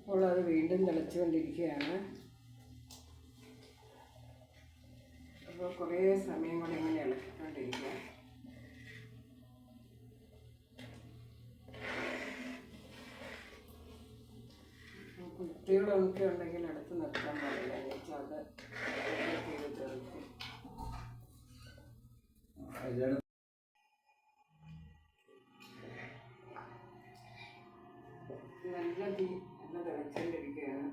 അപ്പോൾ അത് വീണ്ടും തിളച്ചുകൊണ്ടിരിക്കുകയാണ്. അപ്പോൾ കുറേ സമയം കൊണ്ട് ഇങ്ങനെ ഇളക്കിക്കൊണ്ടിരിക്കുക. കുട്ടികളൊക്കെ ഉണ്ടെങ്കിൽ അടുത്ത് നിർത്താൻ പാടില്ല, എന്നുവെച്ചാൽ അത് ചെയ്ത് തെറിക്കും. നല്ല തീ നല്ല തിളച്ചുകൊണ്ടിരിക്കുകയാണ്.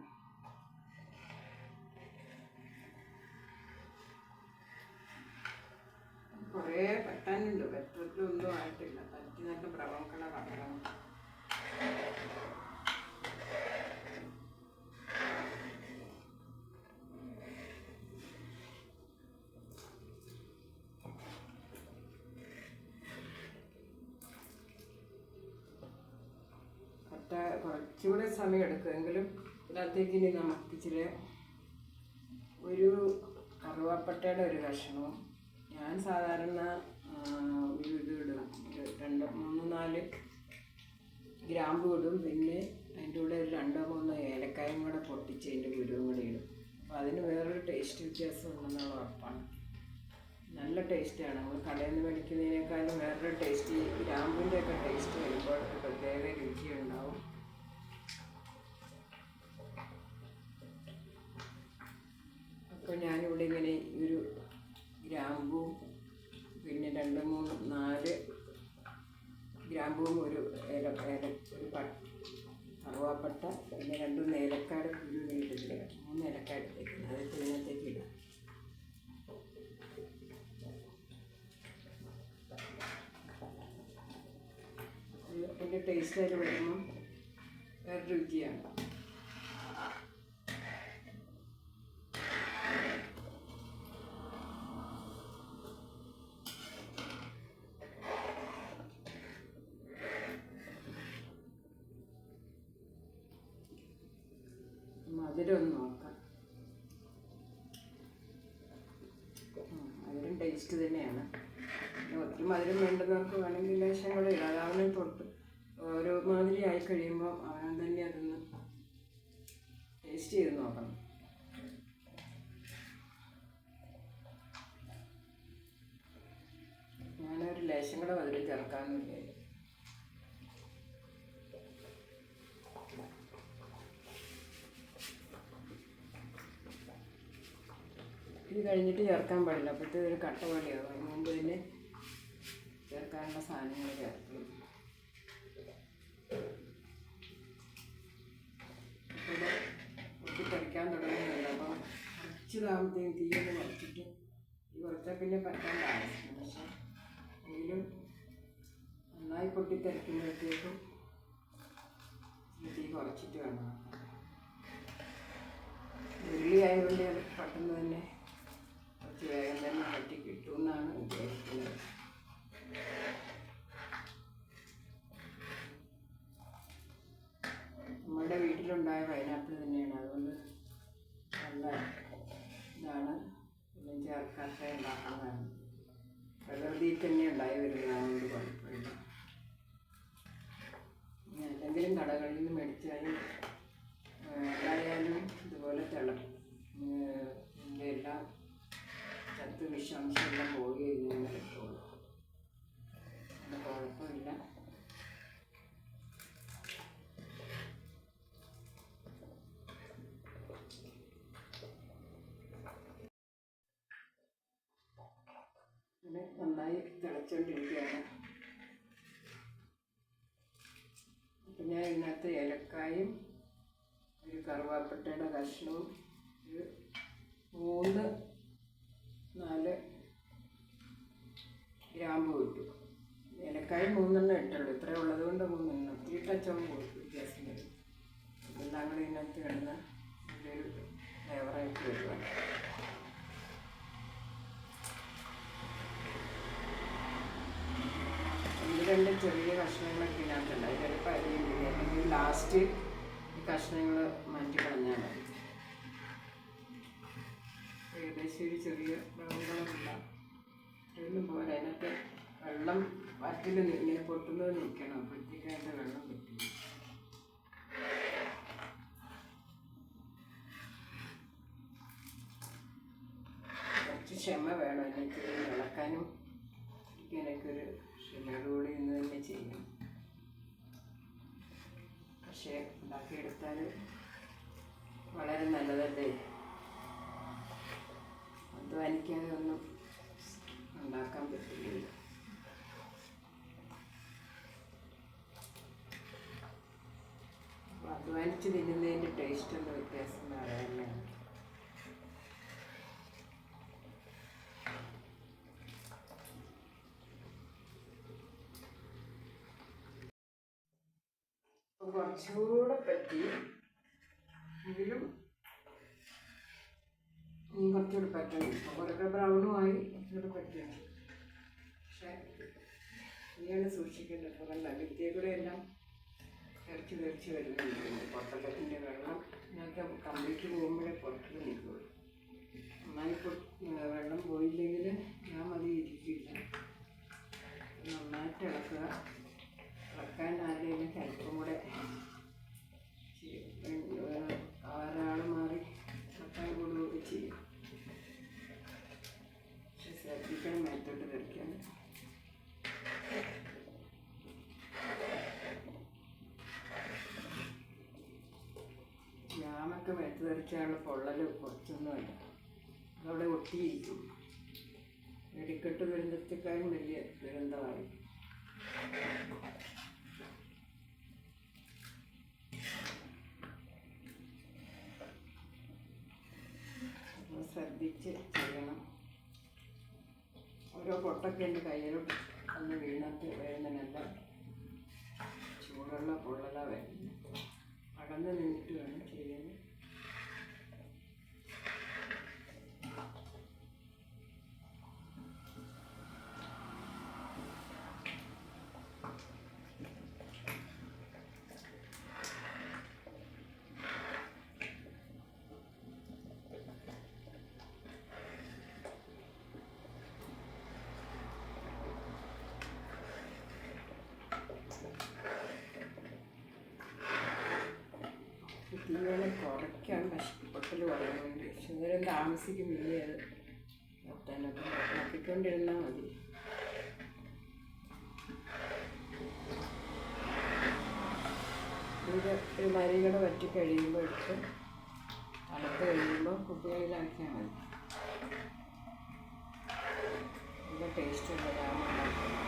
കുറേ പറ്റാനുണ്ട്, പറ്റൊന്നും ആയിട്ടില്ല. പറ്റി നല്ല ബ്രൗൺ കളർ ആക്കണം. കുറച്ചുകൂടെ സമയം എടുക്കുമെങ്കിലും ഇതിനകത്തേക്ക് ഇനി നമുക്ക് ഇച്ചിരി ഒരു കറുവാപ്പട്ടയുടെ ഒരു കഷ്ണവും, ഞാൻ സാധാരണ ഒരു ഇത് ഇടും, 2-3-4 ഗ്രാമ്പ് ഇടും. പിന്നെ അതിൻ്റെ കൂടെ ഒരു 2-3 ഏലക്കായും കൂടെ പൊട്ടിച്ച് അതിൻ്റെ കുരുവും കൂടെ ഇടും. അപ്പോൾ അതിന് വേറൊരു ടേസ്റ്റ് വ്യത്യാസം ഉണ്ടെന്നുള്ള ഉറപ്പാണ്. നല്ല ടേസ്റ്റാണ്. നമ്മൾ കടയിൽ നിന്ന് മേടിക്കുന്നതിനേക്കാളും വേറൊരു ടേസ്റ്റ്, ഈ ഗ്രാമ്പിൻ്റെ ഒക്കെ ടേസ്റ്റ് വരുമ്പോൾ ഒരു പ്രത്യേക രുചിയുണ്ടാവും. അപ്പോൾ ഞാനിവിടെ ഇങ്ങനെ ഒരു ഗ്രാമ്പും പിന്നെ 2-3-4 ഗ്രാമ്പും ഒരു കറുവാപ്പട്ട പിന്നെ 2 ഏലക്കാട് കുരു ഇട്ടിട്ട് 3 ഏലക്കാട് എടുത്തേക്കുന്നത്, അത് ഇതിനകത്തേക്ക് ഇടാം. അതിൻ്റെ ടേസ്റ്റായിട്ട് വരുമ്പം വേറെ രുചിയാണ്. മധുരം ഒന്ന് നോക്കാം. മധുരം ടേസ്റ്റ് തന്നെയാണ്. ഒത്തിരി മധുരം വേണ്ടുന്നവർക്ക് വേണമെങ്കിൽ ലേശം കൂടെ ഇടാം. അത് അവനെ തൊട്ട് ഓരോ മാതിരി ആയി കഴിയുമ്പോൾ അവൻ തന്നെ അതൊന്ന് ടേസ്റ്റ് ചെയ്ത് നോക്കണം. ഞാനൊരു ലേശം കൂടെ മധുരം ചേർക്കാമെന്നില്ല. ഇത് കഴിഞ്ഞിട്ട് ചേർക്കാൻ പാടില്ല, അപ്പോഴത്തെ ഒരു കട്ട പോലെയാവും. അതിന് മുമ്പ് തന്നെ ചേർക്കാനുള്ള സാധനങ്ങൾ ചേർക്കും. ഇപ്പോൾ പൊട്ടിപ്പറിക്കാൻ തുടങ്ങുന്നുണ്ട്. അപ്പം കുറച്ചതാകുമ്പോഴത്തേക്കും തീയൊന്ന് കുറച്ചിട്ട്, ഈ കുറച്ചാൽ പിന്നെ പറ്റാൻ താമസിക്കും. പക്ഷെ എങ്കിലും നന്നായി പൊട്ടിത്തെറിക്കുമ്പോഴത്തേക്കും തീ കുറച്ചിട്ട് വേണം. ഉരുളി ആയതുകൊണ്ട് അത് പെട്ടെന്ന് തന്നെ കുറച്ച് വേഗം തന്നെ പറ്റി കിട്ടുമെന്നാണ് വിചാരിക്കുന്നത്. നമ്മുടെ വീട്ടിലുണ്ടായ പൈനാപ്പിൾ തന്നെയാണ്, അതുകൊണ്ട് നല്ല ഇതാണ്. ഒന്നും ചേർക്കാത്ത ഉണ്ടാക്കുന്നതാണ്, പ്രകൃതിയിൽ തന്നെ ഉണ്ടായി വരുന്നതാണ്. കുഴപ്പമില്ല. എന്തെങ്കിലും കടകളിൽ നിന്ന് മേടിച്ചാലും എന്തായാലും ഇതുപോലെ ഇതിൻ്റെ എല്ലാ ചത്ത് വിഷാംശമെല്ലാം പോയി കഴിഞ്ഞാൽ കിട്ടുള്ളൂ. അത് കുഴപ്പമില്ല. നന്നായി തിളച്ചുകൊണ്ടിരിക്കുകയാണ്. അപ്പം ഞാൻ ഇതിനകത്ത് ഏലക്കായും ഒരു കറുവാപ്പട്ടയുടെ കഷ്ണവും ഒരു 3-4 ഗ്രാമ്പ് ഇട്ടു. ഏലക്കായ 3 ഇട്ടുള്ളൂ. ഇത്രയും ഉള്ളത് കൊണ്ട് 3 തീട്ടച്ചവും വ്യത്യാസം വരും. ഇതെല്ലാം കൂടി ഇതിനകത്ത് കിടന്ന് നല്ലൊരു ഫ്ലേവറായിട്ട് വരുക. രണ്ട് ചെറിയ കഷ്ണങ്ങളൊക്കെ ഇതിനകത്തുണ്ട്. അത് ചിലപ്പോൾ അരിയില്ല, അല്ലെങ്കിൽ ലാസ്റ്റ് ഈ കഷ്ണങ്ങൾ മാറ്റി കളഞ്ഞാൽ മതി. ഏകദേശം ഒരു ചെറിയ ബ്രൗൺ കളറില്ല, ഇത്രയൊന്നും പോലെ. അതിനകത്ത് വെള്ളം വറ്റിൽ ഇങ്ങനെ പൊട്ടുന്നത് നിൽക്കണം, അപ്പോഴത്തേക്ക് അതിൻ്റെ വെള്ളം പറ്റില്ല. ക്ഷമ വേണം എനിക്ക് ഇളക്കാനും ഇരിക്കാനൊക്കെ ഒരു ക്ഷമയോടുകൂടി ഇന്ന് തന്നെ ചെയ്യണം. പക്ഷേ ഉണ്ടാക്കിയെടുത്താൽ വളരെ നല്ലതല്ലേ. അധ്വാനിക്കാതെ ഒന്നും ഉണ്ടാക്കാൻ പറ്റില്ല. അധ്വാനിച്ച് തിന്നുന്നതിൻ്റെ ടേസ്റ്റ് ഒന്ന് വ്യത്യാസം വേറെ തന്നെയാണ്. കുറച്ചുകൂടെ പറ്റി എങ്കിലും കുറച്ചുകൂടെ പറ്റണം. കുറേ ബ്രൗണുമായി കുറച്ചുകൂടെ പറ്റണം. പക്ഷേ ഇനിയാണ് സൂക്ഷിക്കേണ്ടത്. അപ്പോൾ കണ്ട ഭിത്തിയെ കൂടെ എല്ലാം തെറിച്ച് വരുന്നുണ്ട്. പൊട്ടക്കത്തിൻ്റെ വെള്ളം ഇതിനകത്ത് കമ്പിക്ക് പോകുമ്പോഴേ പുറത്ത് നിൽക്കുള്ളൂ. നന്നായി വെള്ളം പോയില്ലെങ്കിൽ ഞാൻ മതി ഇരിക്കില്ല. നന്നായിട്ട് ഇളക്കുക. ഇളക്കാൻ ആരുടെയും ഹെൽപ്പും കൂടെ ഒരാൾ മാറി ഇളക്കാൻ കൂടുകയൊക്കെ ചെയ്യും. പക്ഷെ ശ്രദ്ധിക്കണം മേത്തോട്ട് തെറിക്കാൻ. ജാമൊക്കെ മേത്ത് തെറിച്ചാലുള്ള പൊള്ളൽ കുറച്ചൊന്നുമല്ല, അതവിടെ ഒട്ടിയിരിക്കും. വെടിക്കെട്ട് ദുരന്തത്തെക്കാളും വലിയ ദുരന്തമായി. ശ്രദ്ധിച്ച് ചെയ്യണം. ഓരോ പൊട്ടൊക്കെ എൻ്റെ കയ്യിലോട്ട് ഒന്ന് വീഴുന്ന നല്ല ചൂടുള്ള പൊള്ളല വരുന്നു. അകന്ന് നിന്നിട്ട് വേണം ചെയ്യാൻ. തീവ്രം കുറയ്ക്കാൻ പൊട്ടൽ പറയുന്നുണ്ട്. പക്ഷെ ഇന്നേരം താമസിക്കുന്നില്ലേ അത് എത്താനൊക്കെ നോക്കിക്കൊണ്ടിരുന്നാൽ മതി. ഇത് ഒരു മരികട വറ്റി കഴിയുമ്പോൾ എടുത്ത് തണുത്ത് കഴിയുമ്പോൾ കുപ്പികളിലാക്കിയാൽ മതി. നല്ല ടേസ്റ്റുള്ള ജാമുണ്ടാക്കുന്നത്.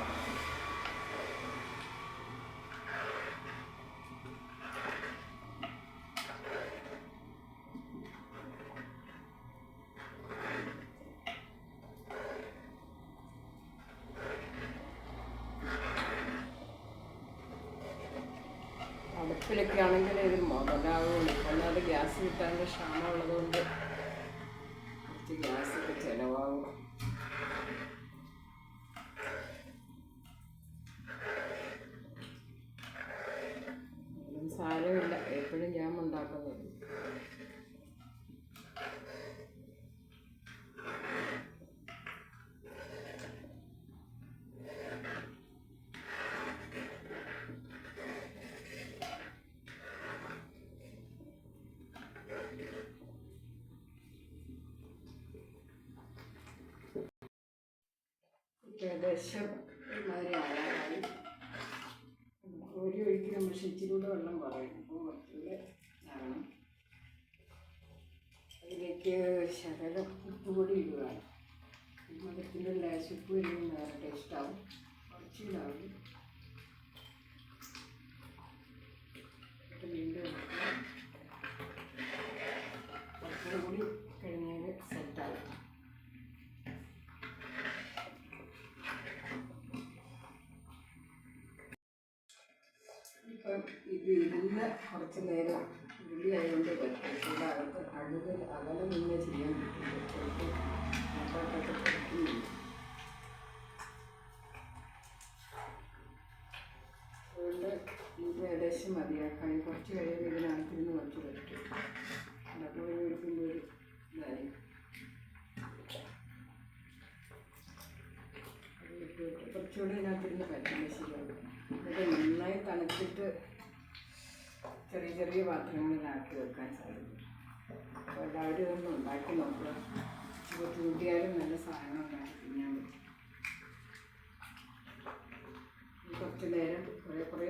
അടുപ്പിലൊക്കെ ആണെങ്കിൽ ഇത് മുതലാവുള്ളൂ. അല്ലാതെ ഗ്യാസ് കിട്ടാനുള്ള ക്ഷാമം ഉള്ളതുകൊണ്ട് കുറച്ച് ഗ്യാസൊക്കെ ചിലവാകും. ഒന്നും സാരമില്ല, എപ്പോഴും ഞാൻ ഉണ്ടാക്കുന്നത്. ഏകദേശം ഒരുമാതിരി ആയാലും ഒഴിക്ക് നമ്മൾ ഇച്ചിരിയൂടെ വെള്ളം പറയും. അപ്പോൾ കുറച്ചുകൂടെ ആകണം. അതിലേക്ക് ശകലം ഉപ്പുപൊടി ഇടുക. മധുരത്തിൻ്റെ ലേശം ഉപ്പ് ഇടുമ്പോൾ വേറെ ടേസ്റ്റാവും. കുറച്ചിടാവും. വീണ്ടും കുറച്ചും കൂടി കഴിഞ്ഞാൽ സെറ്റാവും. ഇപ്പം ഇത് ഇരുന്ന് കുറച്ച് നേരം ഉള്ളി ആയതുകൊണ്ട് പറ്റും. അകത്ത് അകലെ നിന്ന് ചെയ്യാൻ പറ്റും. അപ്പോഴൊക്കെ പറ്റുന്നില്ല. അതുകൊണ്ട് ഇത് ഏകദേശം മതിയാക്കാൻ കുറച്ച് കഴിയുമ്പോൾ ഇതിനകത്തിരുന്ന് കുറച്ച് പറ്റും. അപ്പോൾ ഒഴിക്കുമ്പോൾ ഒരു ഇതായി കുറച്ചുകൂടി ഇതിനകത്തിരുന്ന് പറ്റുന്നത് ശരിയാവും. എന്നിട്ട് നന്നായി തണുത്തിട്ട് ചെറിയ ചെറിയ പാത്രങ്ങളിലാക്കി വെക്കാൻ സാധിക്കും. അപ്പോൾ എല്ലാവരും ഇതൊന്നും ഉണ്ടാക്കി നോക്കുക. ബുദ്ധിമുട്ടിയാലും നല്ല സാധനം ഉണ്ടാക്കി തിന്നാൻ പറ്റും. കുറച്ച് നേരം കുറേ